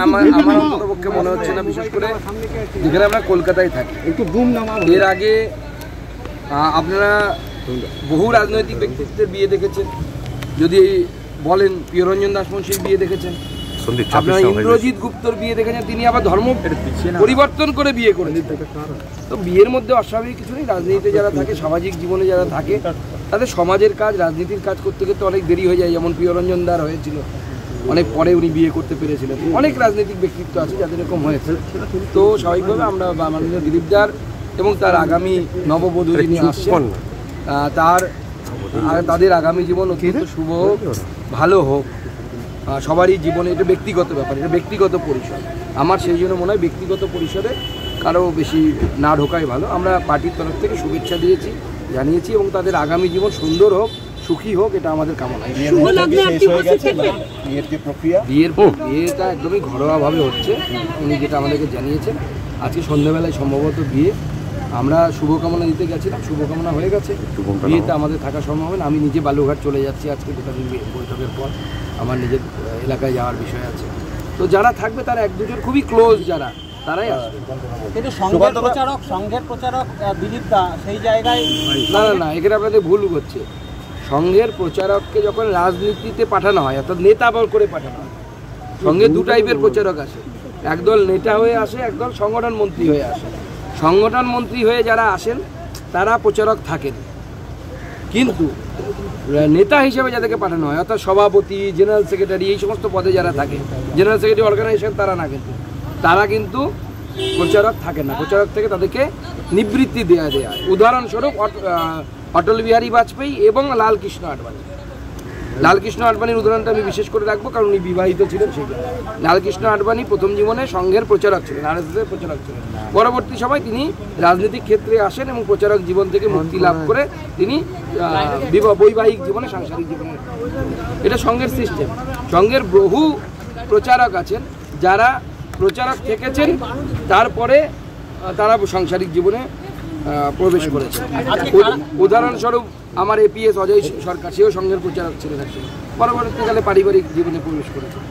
আমার অন্ততপক্ষে মনে হচ্ছে না, বিশেষ করে যেখানে আমরা কলকাতায় থাকি। এর আগে আপনারা বহু রাজনৈতিক ব্যক্তিত্বের বিয়ে দেখেছেন, যদি বলেন প্রিয়রঞ্জন দাসমুন্সির বিয়ে দেখেছেন, আপনারা ইন্দ্রজিৎ গুপ্তর বিয়ে দেখেছেন, তিনি আবার ধর্ম পরিবর্তন করে বিয়ে করেছেন। তো বিয়ের মধ্যে অস্বাভাবিক কিছু নেই। রাজনীতিতে যারা থাকে, সামাজিক জীবনে যারা থাকে, তাদের সমাজের কাজ, রাজনীতির কাজ করতে করতে অনেক দেরি হয়ে যায়। যেমন প্রিয়রঞ্জন দার হয়েছিল, অনেক পরে উনি বিয়ে করতে পেরেছিলেন। অনেক রাজনৈতিক ব্যক্তিত্ব আছে যাদের এরকম হয়েছে। তো স্বাভাবিকভাবে আমরা মাননীয় দিলীপদার এবং তার আগামী নববধূ যিনি আসছেন, তাদের আগামী জীবন অত্যন্ত শুভ হোক, ভালো হোক। সবারই জীবনে এটা ব্যক্তিগত ব্যাপার, এটা ব্যক্তিগত পরিসর। আমার সেই জন্য মনে হয় ব্যক্তিগত পরিসরে কারো বেশি না ঢোকাই ভালো। আমরা পার্টির তরফ থেকে শুভেচ্ছা দিয়েছি, জানিয়েছি, এবং তাদের আগামী জীবন সুন্দর হোক, সুখী হোক, এটা আমাদের কামনা। বিয়েটা একদমই ঘরোয়াভাবে হচ্ছে, উনি যেটা আমাদেরকে জানিয়েছেন। আজকে সন্ধ্যাবেলায় সম্ভবত বিয়ে। আমরা শুভকামনা দিতে গেছিলাম, শুভকামনা হয়ে গেছে। বিয়েতে আমাদের থাকা সম্ভব হবে না। আমি নিজে বালুঘাট চলে যাচ্ছি আজকে, যেটা বৈঠকের পর আমার নিজের এলাকায় যাওয়ার বিষয় আছে। তো যারা থাকবে তারা এক দুজন খুবই ক্লোজ, যারা তারাই আসবে। কিন্তু সংঘের প্রচারক দিলীপ দা সেই জায়গায় না, এখানে আপনাদের ভুল হচ্ছে। সংঘের প্রচারককে যখন রাজনীতিতে পাঠানো হয়, অর্থাৎ নেতা করে পাঠানো হয়, সঙ্গে দু টাইপের প্রচারক আসে। একদল নেতা হয়ে আসে, একদল সংগঠন মন্ত্রী হয়ে আসে। সংগঠন মন্ত্রী হয়ে যারা আসেন তারা প্রচারক থাকেন, কিন্তু নেতা হিসেবে যাদেরকে পাঠানো হয়, অর্থাৎ সভাপতি, জেনারেল সেক্রেটারি, এই সমস্ত পদে যারা থাকে, জেনারেল সেক্রেটারি অর্গানাইজেশন, তারা কিন্তু প্রচারক থাকে না। প্রচারক থেকে তাদেরকে নিবৃত্তি দেওয়া হয়। উদাহরণস্বরূপ অটল বিহারী বাজপেয়ী এবং লালকৃষ্ণ আডবাণী। লালকৃষ্ণ আডবাণীর উদাহরণটা আমি বিশেষ করে রাখবো, কারণ উনি বিবাহিত ছিলেন। সেই জন্য লালকৃষ্ণ আডবাণী প্রথম জীবনে সংঘের প্রচারক ছিলেন, আরএসএসের প্রচারক ছিলেন। পরবর্তী সময় তিনি রাজনৈতিক ক্ষেত্রে আসেন এবং প্রচারক জীবন থেকে মুক্তি লাভ করে তিনি বৈবাহিক জীবনে, সাংসারিক জীবনে, এটা সংঘের সিস্টেম। সংঘের বহু প্রচারক আছেন যারা প্রচারক থেকেছেন, তারপরে তারা সাংসারিক জীবনে প্রবেশ করেছে। উদাহরণস্বরূপ আমার এপিএস অজয় সরকার, সেও সংঘের প্রচারক ছিলেন, পরবর্তীকালে পারিবারিক জীবনে প্রবেশ করেছে।